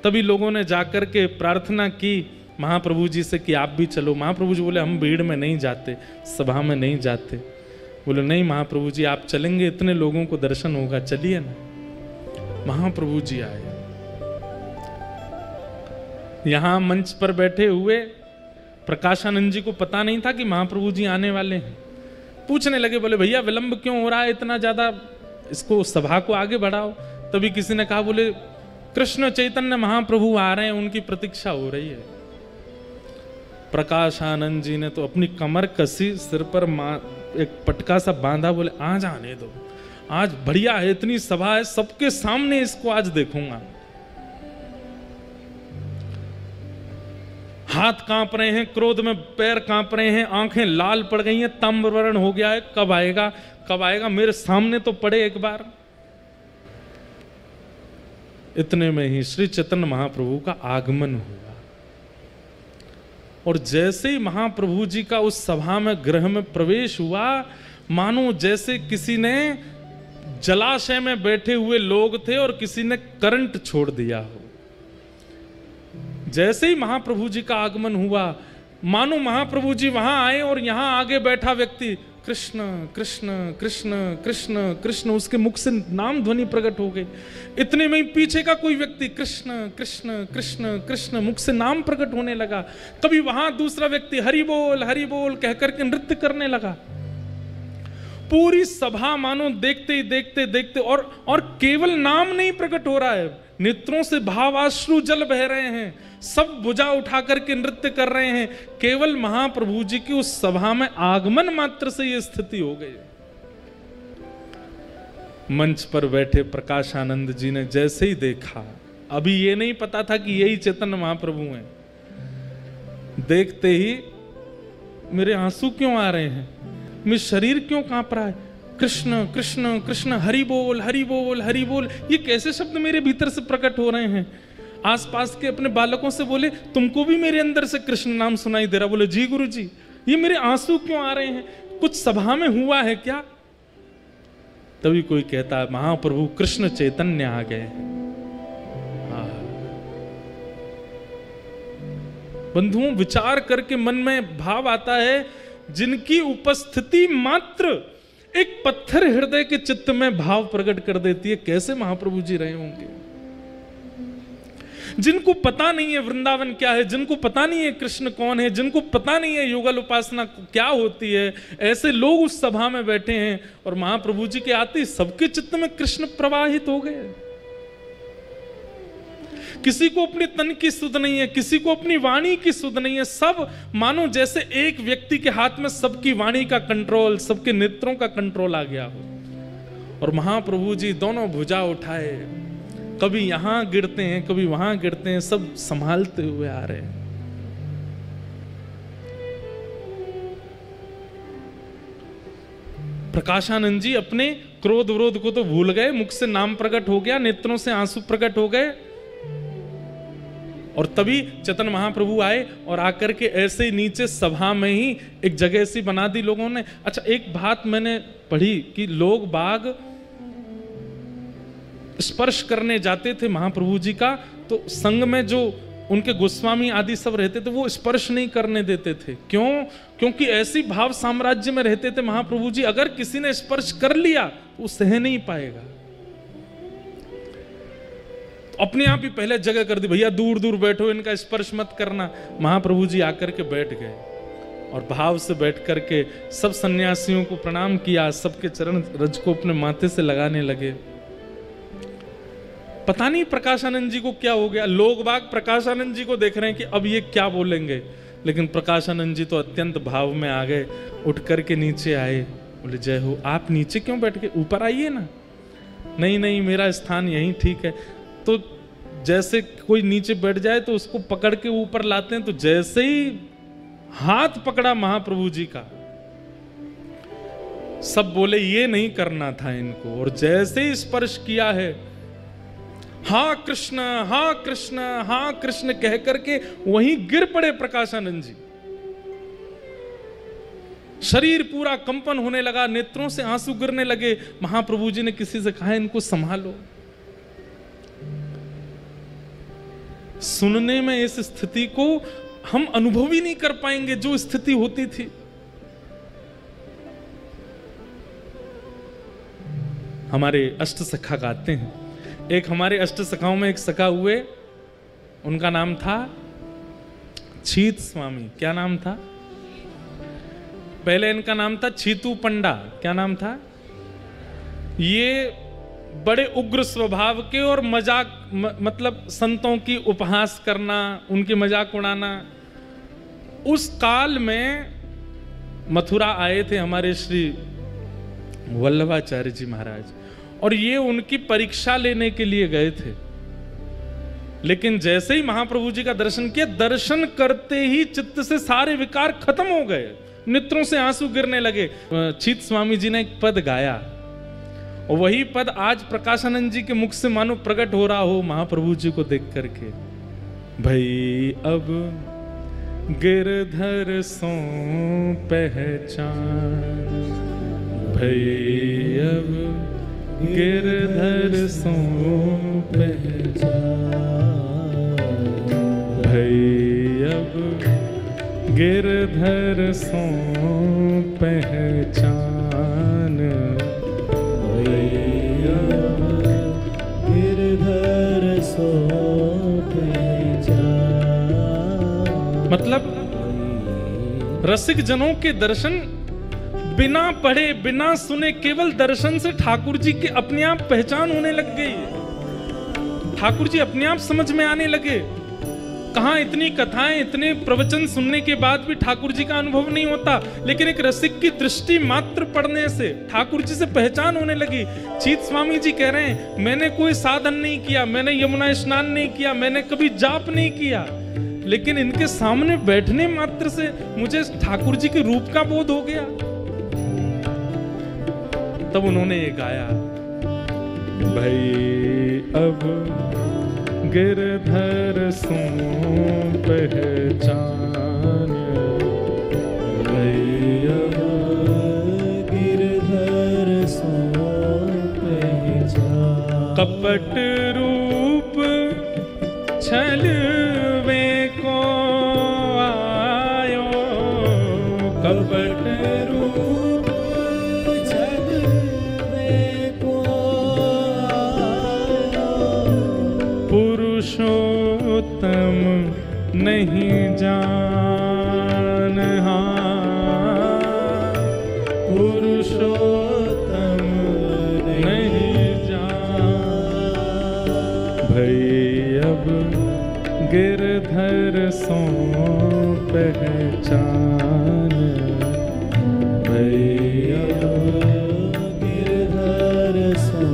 तभी लोगों ने जाकर के प्रार्थना की महाप्रभु जी से कि आप भी चलो। महाप्रभु जी बोले हम भीड़ में नहीं जाते, सभा में नहीं जाते। बोले नहीं महाप्रभु जी आप चलेंगे, इतने लोगों को दर्शन होगा, चलिए ना। महाप्रभु जी आए, यहां मंच पर बैठे हुए प्रकाशानंद जी को पता नहीं था कि महाप्रभु जी आने वाले हैं। पूछने लगे, बोले भैया विलंब क्यों हो रहा है इतना ज्यादा, इसको सभा को आगे बढ़ाओ। तभी किसी ने कहा, बोले कृष्ण चैतन्य महाप्रभु आ रहे हैं, उनकी प्रतीक्षा हो रही है। प्रकाशानंद जी ने तो अपनी कमर कसी, सिर पर एक पटका सा बांधा, बोले आज आने दो, आज बढ़िया है, इतनी सभा है, सबके सामने इसको आज देखूंगा। हाथ कांप रहे हैं, क्रोध में पैर कांप रहे हैं, आंखें लाल पड़ गई हैं, ताम्रवर्ण हो गया है, कब आएगा कब आएगा, मेरे सामने तो पड़े एक बार। इतने में ही श्री चैतन्य महाप्रभु का आगमन हुआ, और जैसे ही महाप्रभु जी का उस सभा में गृह में प्रवेश हुआ, मानो जैसे किसी ने जलाशय में बैठे हुए लोग थे और किसी ने करंट छोड़ दिया हो। जैसे ही महाप्रभु जी का आगमन हुआ, मानो महाप्रभु जी वहां आए और यहां आगे बैठा व्यक्ति कृष्ण कृष्ण कृष्ण कृष्ण कृष्ण, उसके मुख से नाम ध्वनि प्रकट हो गई। इतने में ही पीछे का कोई व्यक्ति कृष्ण कृष्ण कृष्ण कृष्ण, मुख से नाम प्रकट होने लगा। कभी वहां दूसरा व्यक्ति हरि बोल कहकर के नृत्य करने लगा। पूरी सभा मानो देखते ही देखते देखते, और केवल नाम नहीं प्रकट हो रहा है, नेत्रों से भावाश्रु जल बह रहे हैं, सब भुजा उठा करके नृत्य कर रहे हैं। केवल महाप्रभु जी की उस सभा में आगमन मात्र से यह स्थिति हो गई। मंच पर बैठे प्रकाशानंद जी ने जैसे ही देखा, अभी ये नहीं पता था कि यही चैतन्य महाप्रभु हैं, देखते ही मेरे आंसू क्यों आ रहे हैं, मेरा शरीर क्यों कांप रहा है, कृष्ण कृष्ण कृष्ण, हरि बोल हरि बोल हरि बोल, ये कैसे शब्द मेरे भीतर से प्रकट हो रहे हैं। आसपास के अपने बालकों से बोले, तुमको भी मेरे अंदर से कृष्ण नाम सुनाई दे रहा? बोले जी गुरु जी, ये मेरे आंसू क्यों आ रहे हैं, कुछ सभा में हुआ है क्या? तभी कोई कहता है, महाप्रभु कृष्ण चैतन्य आ गए। बंधुओं, विचार करके मन में भाव आता है, जिनकी उपस्थिति मात्र एक पत्थर हृदय के चित्त में भाव प्रकट कर देती है, कैसे महाप्रभु जी रहे होंगे। जिनको पता नहीं है वृंदावन क्या है, जिनको पता नहीं है कृष्ण कौन है, जिनको पता नहीं है युगल उपासना क्या होती है, ऐसे लोग उस सभा में बैठे हैं, और महाप्रभु जी के आते ही सबके चित्त में कृष्ण प्रवाहित हो गए। किसी को अपने तन की सुध नहीं है, किसी को अपनी वाणी की सुध नहीं है, सब मानो जैसे एक व्यक्ति के हाथ में सबकी वाणी का कंट्रोल, सबके नेत्रों का कंट्रोल आ गया हो। और महाप्रभु जी दोनों भुजा उठाए, कभी यहां गिरते हैं कभी वहां गिरते हैं, सब संभालते हुए आ रहे हैं। प्रकाशानंद जी अपने क्रोध विरोध को तो भूल गए, मुख से नाम प्रकट हो गया, नेत्रों से आंसू प्रकट हो गए, और तभी चैतन्य महाप्रभु आए और आकर के ऐसे ही नीचे सभा में ही एक जगह सी बना दी लोगों ने। अच्छा, एक बात मैंने पढ़ी कि लोग बाग स्पर्श करने जाते थे महाप्रभु जी का, तो संग में जो उनके गोस्वामी आदि सब रहते थे वो स्पर्श नहीं करने देते थे। क्यों? क्योंकि ऐसी भाव साम्राज्य में रहते थे महाप्रभु जी, अगर किसी ने स्पर्श कर लिया तो वो सह नहीं पाएगा। अपने आप ही पहले जगह कर दी, भैया दूर दूर बैठो, इनका स्पर्श मत करना। महाप्रभु जी आकर के बैठ गए और भाव से बैठ करके सब सन्यासियों को प्रणाम किया, सबके चरण रज को अपने माथे से लगाने लगे। पता नहीं प्रकाशानंद जी को क्या हो गया, लोग बाग प्रकाशानंद जी को देख रहे हैं कि अब ये क्या बोलेंगे, लेकिन प्रकाशानंद जी तो अत्यंत भाव में आ गए, उठ करके नीचे आए, बोले जय हो। आप नीचे क्यों बैठ के, ऊपर आइए ना। नहीं नहीं, मेरा स्थान यहीं ठीक है। तो जैसे कोई नीचे बैठ जाए तो उसको पकड़ के ऊपर लाते हैं, तो जैसे ही हाथ पकड़ा महाप्रभु जी का, सब बोले ये नहीं करना था इनको, और जैसे ही स्पर्श किया है, हाँ कृष्ण हाँ कृष्ण हाँ कृष्ण कह करके वहीं गिर पड़े प्रकाशानंद जी। शरीर पूरा कंपन होने लगा, नेत्रों से आंसू गिरने लगे। महाप्रभु जी ने किसी से कहा इनको संभालो। सुनने में इस स्थिति को हम अनुभव ही नहीं कर पाएंगे जो स्थिति होती थी। हमारे अष्ट सखा गाते हैं, एक हमारे अष्ट सखाओं में एक सखा हुए, उनका नाम था छीत स्वामी, क्या नाम था? पहले इनका नाम था छीतू पंडा, क्या नाम था? ये बड़े उग्र स्वभाव के और मजाक मतलब संतों की उपहास करना, उनके मजाक उड़ाना। उस काल में मथुरा आए थे हमारे श्री वल्लभाचार्य जी महाराज, और ये उनकी परीक्षा लेने के लिए गए थे। लेकिन जैसे ही महाप्रभु जी का दर्शन किया, दर्शन करते ही चित्त से सारे विकार खत्म हो गए, नेत्रों से आंसू गिरने लगे। छीत स्वामी जी ने एक पद गाया, और वही पद आज प्रकाशानंद जी के मुख से मानो प्रकट हो रहा हो महाप्रभु जी को देख करके। भई अब गिरधर सो पहचान, भई अब गिरधर सो पहचान, भई अब गिरधर सो पहचान, भई अब गिरधर सो पहचान। मतलब रसिक जनों के दर्शन बिना पढ़े बिना सुने केवल दर्शन से ठाकुर जी की अपने आप पहचान होने लग गई। ठाकुर जी अपने आप समझ में आने लगे। कहां इतनी कथाएं, इतने प्रवचन सुनने के बाद भी ठाकुर जी का अनुभव नहीं होता, लेकिन एक रसिक की दृष्टि मात्र पढ़ने से ठाकुर जी से पहचान होने लगी। छीत स्वामी जी कह रहे हैं, मैंने कोई साधन नहीं किया, मैंने यमुना स्नान नहीं किया, मैंने कभी जाप नहीं किया, लेकिन इनके सामने बैठने मात्र से मुझे ठाकुर जी के रूप का बोध हो गया। तब उन्होंने ये गाया, भाई अब गिरधर सो पहचान, भाई अब गिरधर सो पहचान। कपट रूप छलवे को आयो, कपट रूप पुरुषोत्तम नहीं जान, पुरुषोत्तम नहीं जान। भई अब गिरधर सो पहचान, भई अब गिरधर सो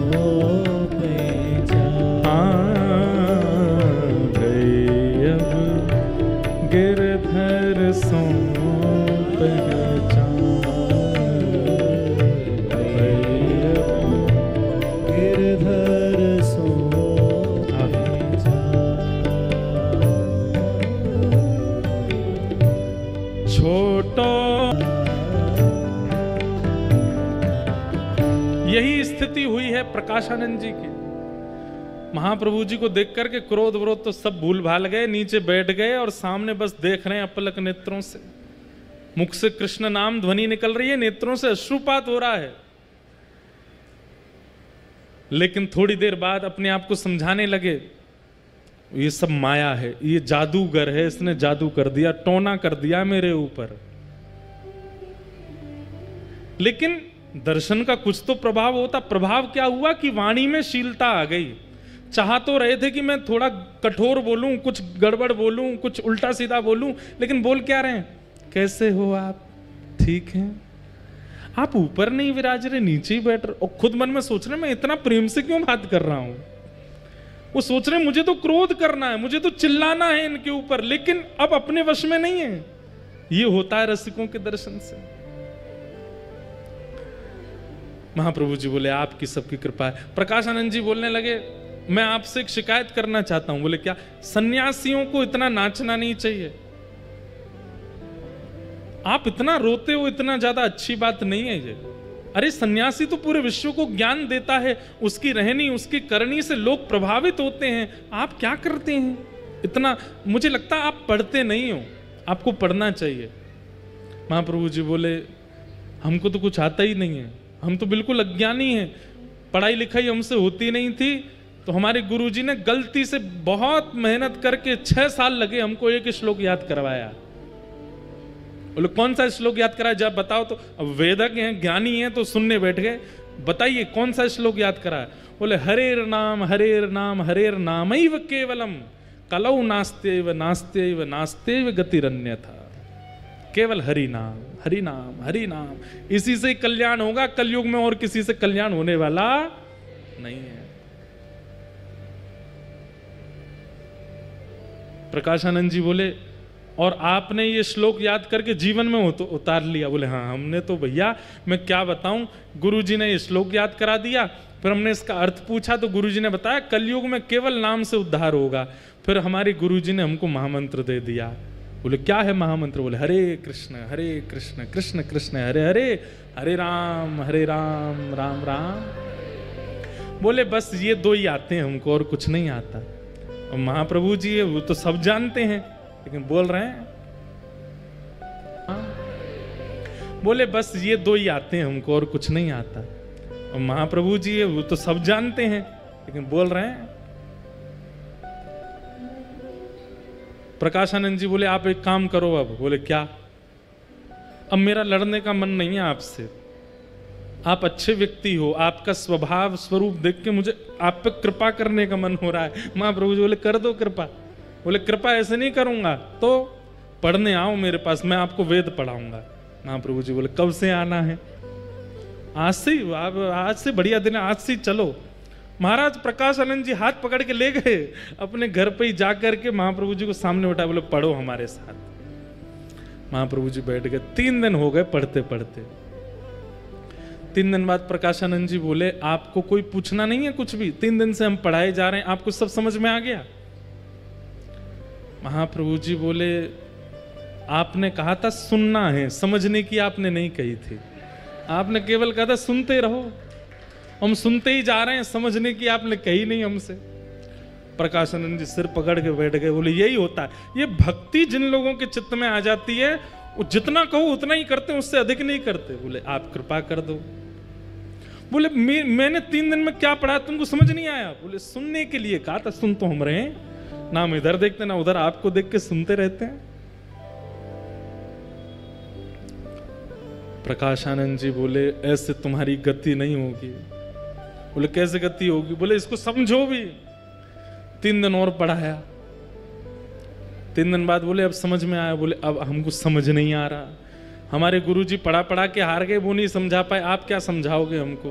गिरधर सो पहचान, गिरधर सो छोटो। यही स्थिति हुई है प्रकाशानंद जी की। महाप्रभु जी को देख करके क्रोध विरोध तो सब भूल भाल गए, नीचे बैठ गए और सामने बस देख रहे हैं अपलक नेत्रों से। मुख से कृष्ण नाम ध्वनि निकल रही है, नेत्रों से अश्रुपात हो रहा है। लेकिन थोड़ी देर बाद अपने आप को समझाने लगे, ये सब माया है, ये जादूगर है, इसने जादू कर दिया, टोना कर दिया मेरे ऊपर। लेकिन दर्शन का कुछ तो प्रभाव होता। प्रभाव क्या हुआ कि वाणी में शीलता आ गई। चाह तो रहे थे कि मैं थोड़ा कठोर बोलूं, कुछ गड़बड़ बोलूं, कुछ उल्टा सीधा बोलूं, लेकिन बोल क्या रहे हैं, कैसे हो आप, ठीक हैं, आप ऊपर नहीं विराज रहे, नीचे ही बैठ रहे। और खुद मन में सोच रहे मैं इतना प्रेम से क्यों बात कर रहा हूं। वो सोच रहे मुझे तो क्रोध करना है, मुझे तो चिल्लाना है इनके ऊपर, लेकिन अब अपने वश में नहीं है। ये होता है रसिकों के दर्शन से। महाप्रभु जी बोले आपकी सबकी कृपा है। प्रकाशानंद जी बोलने लगे, मैं आपसे एक शिकायत करना चाहता हूं। बोले क्या? सन्यासियों को इतना नाचना नहीं चाहिए। आप इतना रोते हो, इतना ज्यादा अच्छी बात नहीं है ये। अरे सन्यासी तो पूरे विश्व को ज्ञान देता है, उसकी रहनी उसकी करनी से लोग प्रभावित होते हैं। आप क्या करते हैं इतना? मुझे लगता है आप पढ़ते नहीं हो, आपको पढ़ना चाहिए। महाप्रभु जी बोले हमको तो कुछ आता ही नहीं है, हम तो बिल्कुल अज्ञानी हैं, पढ़ाई लिखाई हमसे होती नहीं थी, तो हमारे गुरुजी ने गलती से बहुत मेहनत करके 6 साल लगे हमको एक श्लोक याद करवाया। बोले कौन सा श्लोक याद कराया, जब बताओ। तो अब वेदज्ञ हैं, ज्ञानी हैं, तो सुनने बैठ गए। बताइए कौन सा श्लोक याद कराया। बोले हरेर नाम हरेर नाम हरेर नामैव केवलम कलौ नास्त्यैव नास्त्यैव नास्त्यैव गतिरन्यथा। केवल हरि नाम हरि नाम हरि नाम, इसी से कल्याण होगा। कलयुग में और किसी से कल्याण होने वाला नहीं है। प्रकाशानंद जी बोले और आपने ये श्लोक याद करके जीवन में उतार लिया। बोले हाँ, हमने तो भैया मैं क्या बताऊं, गुरुजी ने ये श्लोक याद करा दिया, फिर हमने इसका अर्थ पूछा तो गुरुजी ने बताया कलयुग में केवल नाम से उद्धार होगा। फिर हमारे गुरुजी ने हमको महामंत्र दे दिया। बोले क्या है महामंत्र। बोले हरे कृष्ण कृष्ण कृष्ण हरे हरे, हरे राम राम राम। बोले बस ये 2 ही आते हैं हमको, और कुछ नहीं आता। और महाप्रभु जी वो तो सब जानते हैं, लेकिन बोल रहे हैं बोले बस ये 2 ही आते हैं हमको, और कुछ नहीं आता। और महाप्रभु जी वो तो सब जानते हैं, लेकिन बोल रहे हैं। प्रकाशानंद जी बोले आप एक काम करो अब। बोले क्या। अब मेरा लड़ने का मन नहीं है आपसे, आप अच्छे व्यक्ति हो, आपका स्वभाव स्वरूप देख के मुझे आप पे कृपा करने का मन हो रहा है। महाप्रभु जी बोले कर दो कृपा। बोले कृपा ऐसे नहीं करूंगा, तो पढ़ने आओ मेरे पास, मैं आपको वेद पढ़ाऊंगा। महाप्रभु जी बोले कब से आना है। आज से, आज से बढ़िया दिन है, आज से चलो। महाराज प्रकाशानंद जी हाथ पकड़ के ले गए अपने घर पे ही, जाकर के महाप्रभु जी को सामने बैठा। बोले पढ़ो हमारे साथ। महाप्रभु जी बैठ गए। 3 दिन हो गए पढ़ते पढ़ते। 3 दिन बाद प्रकाशानंद जी बोले आपको कोई पूछना नहीं है कुछ भी, 3 दिन से हम पढ़ाए जा रहे हैं, आपको सब समझ में आ गया। महाप्रभु जी बोले आपने कहा था सुनना है, समझने की आपने नहीं कही थी। आपने केवल कहा था सुनते रहो, हम सुनते ही जा रहे हैं, समझने की आपने कही नहीं हमसे। प्रकाशानंद जी सिर पकड़ के बैठ गए। बोले यही होता है, ये भक्ति जिन लोगों के चित्त में आ जाती है वो जितना कहो उतना ही करते हैं, उससे अधिक नहीं करते। बोले आप कृपा कर दो। बोले मैंने 3 दिन में क्या पढ़ा तुमको समझ नहीं आया। बोले सुनने के लिए कहा था, सुन तो हम रहे हैं ना, हम इधर देखते ना उधर, आपको देख के सुनते रहते हैं। प्रकाशानंद जी बोले ऐसे तुम्हारी गति नहीं होगी। बोले कैसे गति होगी। बोले इसको समझो भी। 3 दिन और पढ़ाया। 3 दिन बाद बोले अब समझ में आया। बोले अब हमको समझ नहीं आ रहा, हमारे गुरुजी पढ़ा के हार गए, वो नहीं समझा पाए, आप क्या समझाओगे हमको।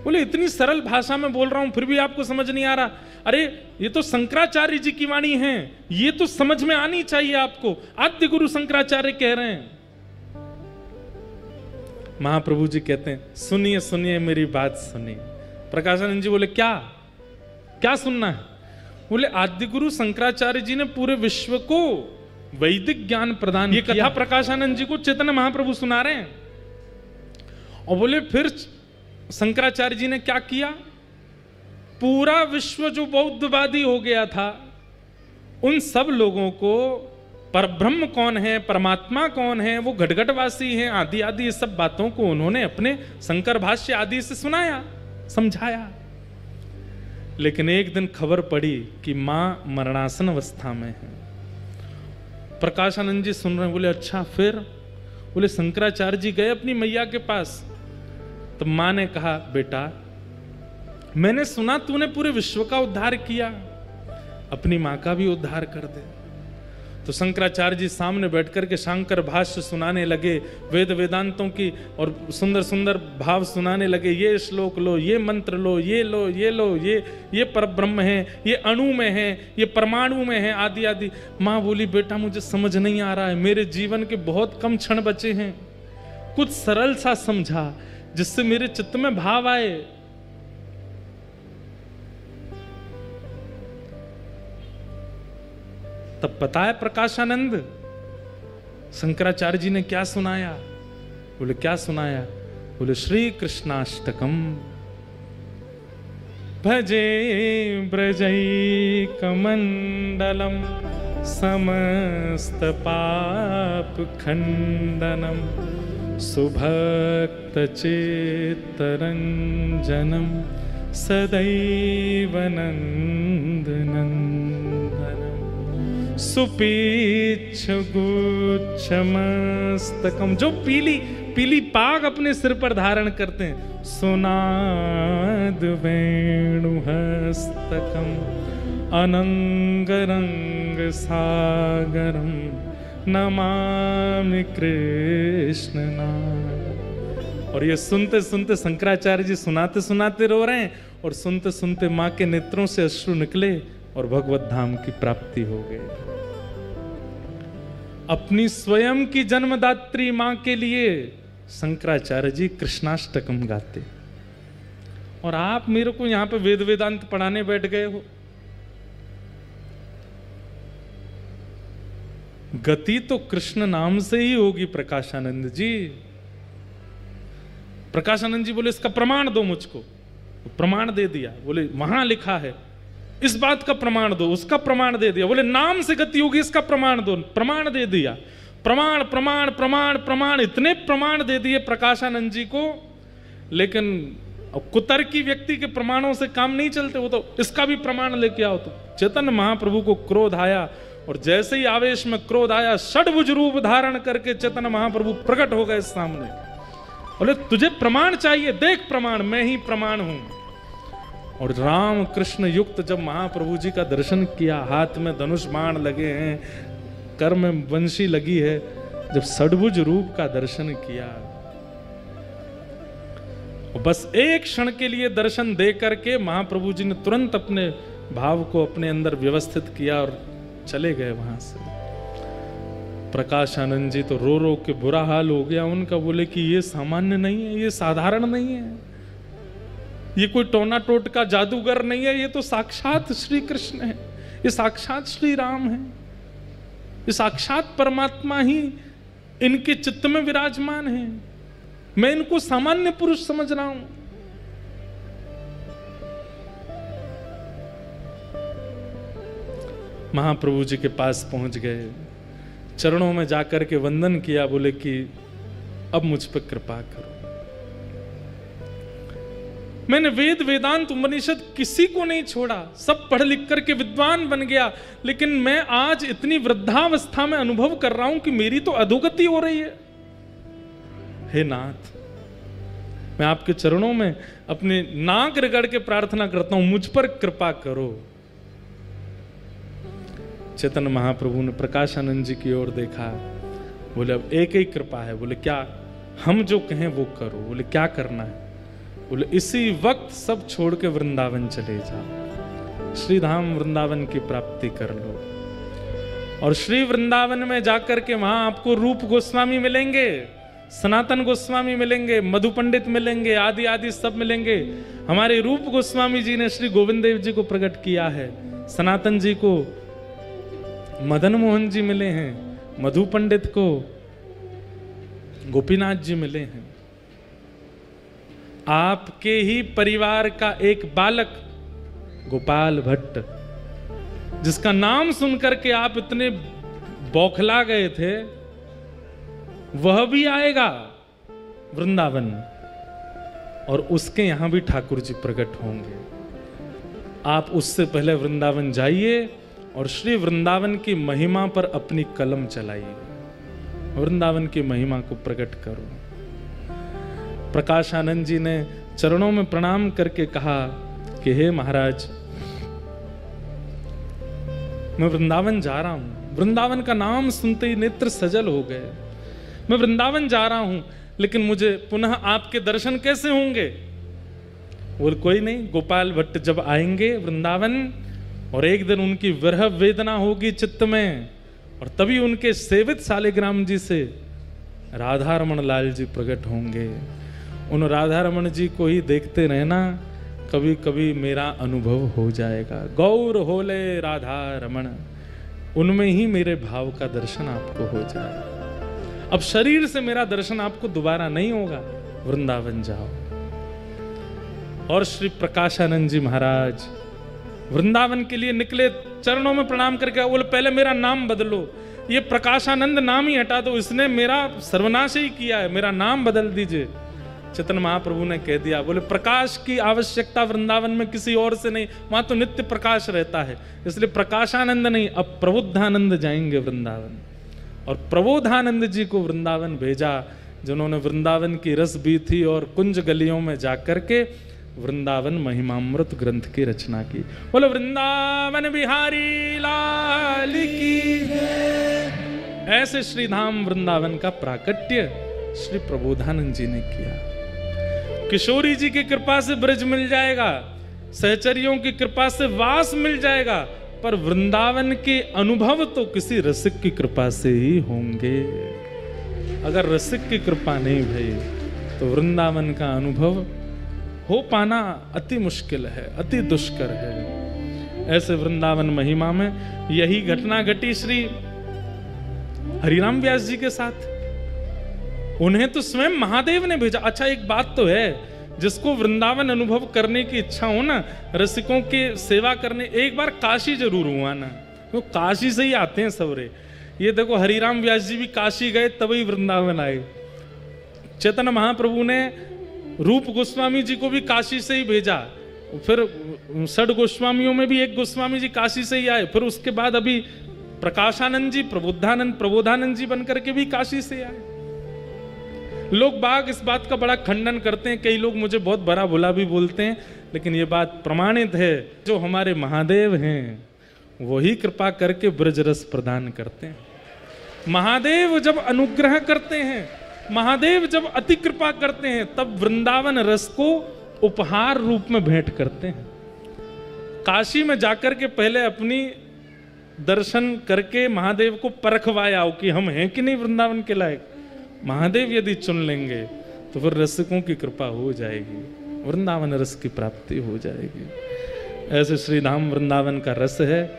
बोले इतनी सरल भाषा में बोल रहा हूं फिर भी आपको समझ नहीं आ रहा। अरे ये तो शंकराचार्य जी की वाणी है, ये तो समझ में आनी चाहिए आपको, आद्य गुरु शंकराचार्य कह रहे हैं। महाप्रभु जी कहते हैं सुनिए सुनिए मेरी बात सुनिए। प्रकाशानंद जी बोले क्या क्या सुनना है। बोले आद्य गुरु शंकराचार्य जी ने पूरे विश्व को वैदिक ज्ञान प्रदान किया। ये कथा प्रकाशानंद जी को चैतन्य महाप्रभु सुना रहे हैं। और बोले फिर शंकराचार्य जी ने क्या किया, पूरा विश्व जो बौद्धवादी हो गया था उन सब लोगों को परब्रह्म कौन है, परमात्मा कौन है, वो घटघटवासी हैं, आदि आदि, ये सब बातों को उन्होंने अपने शंकर भाष्य आदि से सुनाया, समझाया। लेकिन एक दिन खबर पड़ी कि मां मरणासन अवस्था में है। प्रकाशानंद जी सुन रहे हैं। बोले अच्छा फिर। बोले शंकराचार्य जी गए अपनी मैया के पास, तो मां ने कहा बेटा मैंने सुना तूने पूरे विश्व का उद्धार किया, अपनी मां का भी उद्धार कर दे। तो शंकराचार्य जी सामने बैठकर के शंकर भाष्य सुनाने लगे, वेद वेदांतों की, और सुंदर सुंदर भाव सुनाने लगे। ये श्लोक लो, ये मंत्र लो, ये लो, ये लो, ये परब्रह्म है, ये अणु में है, ये परमाणु में है, आदि आदि। माँ बोली बेटा मुझे समझ नहीं आ रहा है, मेरे जीवन के बहुत कम क्षण बचे हैं, कुछ सरल सा समझा जिससे मेरे चित्त में भाव आए। तब पता है प्रकाशानंद शंकराचार्य जी ने क्या सुनाया। बोले क्या सुनाया। बोले श्री कृष्णाष्टकम भजे ब्रजैकमण्डलम समस्त पाप खंडनम सुभक्त चित्तरंजनम सदैव नंद नंदनम सुपीच्छ गुच्छमस्तकम, जो पीली पीली पाग अपने सिर पर धारण करते हैं, सुनाद वेणुहस्तकम अनंगरंग सागरम नमामि कृष्ण नाम। और ये सुनते सुनते शंकराचार्य जी सुनाते सुनाते रो रहे हैं, और सुनते सुनते मां के नेत्रों से अश्रु निकले और भगवत धाम की प्राप्ति हो गई। अपनी स्वयं की जन्मदात्री मां के लिए शंकराचार्य जी कृष्णाष्टकम गाते, और आप मेरे को यहां पे वेद वेदांत पढ़ाने बैठ गए हो। गति तो कृष्ण नाम से ही होगी प्रकाशानंद जी। प्रकाशानंद जी बोले इसका प्रमाण दो मुझको, प्रमाण दे दिया। बोले वहां लिखा है, इस बात का प्रमाण दो, उसका प्रमाण दे दिया। बोले नाम से गति होगी, इसका प्रमाण दो, प्रमाण दे दिया। प्रमाण प्रमाण प्रमाण प्रमाण, इतने प्रमाण दे दिए प्रकाशानंद जी को। लेकिन कुतर्की व्यक्ति के प्रमाणों से काम नहीं चलते, वो तो इसका भी प्रमाण लेके आओ। तो चैतन्य महाप्रभु को क्रोध आया, और जैसे ही आवेश में क्रोध आया, षड्भुज रूप धारण करके चैतन्य महाप्रभु प्रकट हो गए सामने। बोले तुझे प्रमाण चाहिए, देख प्रमाण, मैं ही प्रमाण हूं। और राम कृष्ण युक्त जब महाप्रभु जी का दर्शन किया, हाथ में धनुष बाण लगे हैं, कर में बंशी लगी है, जब षड्भुज रूप का दर्शन किया, बस एक क्षण के लिए दर्शन दे करके महाप्रभु जी ने तुरंत अपने भाव को अपने अंदर व्यवस्थित किया और चले गए वहां से। प्रकाशानंद जी तो रो रो के बुरा हाल हो गया उनका। बोले कि ये सामान्य नहीं है, ये साधारण नहीं है, ये कोई टोना टोटका जादूगर नहीं है, ये तो साक्षात श्री कृष्ण है, ये साक्षात श्री राम है, ये साक्षात परमात्मा ही इनके चित्त में विराजमान है। मैं इनको सामान्य पुरुष समझ रहा हूं। महाप्रभु जी के पास पहुंच गए, चरणों में जाकर के वंदन किया। बोले कि अब मुझ पर कृपा करो। मैंने वेद वेदांत उपनिषद किसी को नहीं छोड़ा, सब पढ़ लिख करके विद्वान बन गया, लेकिन मैं आज इतनी वृद्धावस्था में अनुभव कर रहा हूं कि मेरी तो अधोगति हो रही है। हे नाथ, मैं आपके चरणों में अपने नाक रगड़ के प्रार्थना करता हूं, मुझ पर कृपा करो। चैतन्य महाप्रभु ने प्रकाशानंद जी की ओर देखा। बोले अब एक ही कृपा है। बोले क्या? हम जो कहें वो करो। बोले क्या करना है? बोले इसी वक्त सब छोड़ के वृंदावन चले जाओ, श्रीधाम वृंदावन की प्राप्ति कर लो। और श्री वृंदावन में जाकर के वहां आपको रूप गोस्वामी मिलेंगे, सनातन गोस्वामी मिलेंगे, मधु पंडित मिलेंगे, आदि आदि सब मिलेंगे। हमारे रूप गोस्वामी जी ने श्री गोविंद देव जी को प्रकट किया है, सनातन जी को मदन मोहन जी मिले हैं, मधु पंडित को गोपीनाथ जी मिले हैं। आपके ही परिवार का एक बालक गोपाल भट्ट, जिसका नाम सुनकर के आप इतने बौखला गए थे, वह भी आएगा वृंदावन, और उसके यहां भी ठाकुर जी प्रकट होंगे। आप उससे पहले वृंदावन जाइए और श्री वृंदावन की महिमा पर अपनी कलम चलाइए, वृंदावन की महिमा को प्रकट करो। प्रकाशानंद जी ने चरणों में प्रणाम करके कहा कि हे महाराज, मैं वृंदावन जा रहा हूं। वृंदावन का नाम सुनते ही नेत्र सजल हो गए। मैं वृंदावन जा रहा हूं, लेकिन मुझे पुनः आपके दर्शन कैसे होंगे? बोल कोई नहीं, गोपाल भट्ट जब आएंगे वृंदावन और एक दिन उनकी विरह वेदना होगी चित्त में, और तभी उनके सेवित शालिग्राम जी से राधा रमण लाल जी प्रकट होंगे। उन राधा रमण जी को ही देखते रहना, कभी कभी मेरा अनुभव हो जाएगा। गौर होले राधा रमण, उनमें ही मेरे भाव का दर्शन आपको हो जाएगा। अब शरीर से मेरा दर्शन आपको दोबारा नहीं होगा, वृंदावन जाओ। और श्री प्रकाशानंद जी महाराज वृंदावन के लिए निकले, चरणों में प्रणाम करके बोले पहले मेरा नाम बदलो, ये प्रकाशानंद नाम ही हटा दो, इसने मेरा सर्वनाश ही किया है, मेरा नाम बदल दीजिए। चैतन्य महाप्रभु ने कह दिया, बोले प्रकाश की आवश्यकता वृंदावन में किसी और से नहीं, वहां तो नित्य प्रकाश रहता है, इसलिए प्रकाशानंद नहीं, अब प्रबुद्धानंद जाएंगे वृंदावन। और प्रबोधानंद जी को वृंदावन भेजा, जिन्होंने वृंदावन की रस भी थी और कुंज गलियों में जाकर के वृंदावन महिमामृत ग्रंथ की रचना की। बोलो वृंदावन बिहारी लाल की जय। ऐसे श्री धाम वृंदावन का प्राकट्य श्री प्रबोधानंद जी ने किया। किशोरी जी की कृपा से ब्रज मिल जाएगा, सहचरियों की कृपा से वास मिल जाएगा, पर वृंदावन के अनुभव तो किसी रसिक की कृपा से ही होंगे। अगर रसिक की कृपा नहीं भई तो वृंदावन का अनुभव हो पाना अति मुश्किल है, अति दुष्कर है। ऐसे वृंदावन महिमा में यही घटना घटी श्री हरिराम व्यास जी के साथ। उन्हें तो स्वयं महादेव ने भेजा। अच्छा, एक बात तो है, जिसको वृंदावन अनुभव करने की इच्छा हो ना, रसिकों के सेवा करने, एक बार काशी जरूर हुआ ना, तो काशी से ही आते हैं सबरे। ये देखो हरिराम व्यास जी भी काशी गए तभी वृंदावन आए। चैतन्य महाप्रभु ने रूप गोस्वामी जी को भी काशी से ही भेजा, फिर षड गोस्वामियों में भी एक गोस्वामी जी काशी से ही आए, फिर उसके बाद अभी प्रकाशानंद जी प्रबोधानंद जी बनकर के भी काशी से आए। लोग बाग इस बात का बड़ा खंडन करते हैं, कई लोग मुझे बहुत बड़ा भुला भी बोलते हैं, लेकिन ये बात प्रमाणित है, जो हमारे महादेव हैं वही कृपा करके ब्रज रस प्रदान करते हैं। महादेव जब अनुग्रह करते हैं, महादेव जब अति कृपा करते हैं, तब वृंदावन रस को उपहार रूप में भेंट करते हैं। काशी में जाकर के पहले अपनी दर्शन करके महादेव को परखवाया कि हम हैं कि नहीं वृंदावन के लायक। महादेव यदि चुन लेंगे तो फिर रसिकों की कृपा हो जाएगी, वृंदावन रस की प्राप्ति हो जाएगी। ऐसे श्री धाम वृंदावन का रस है।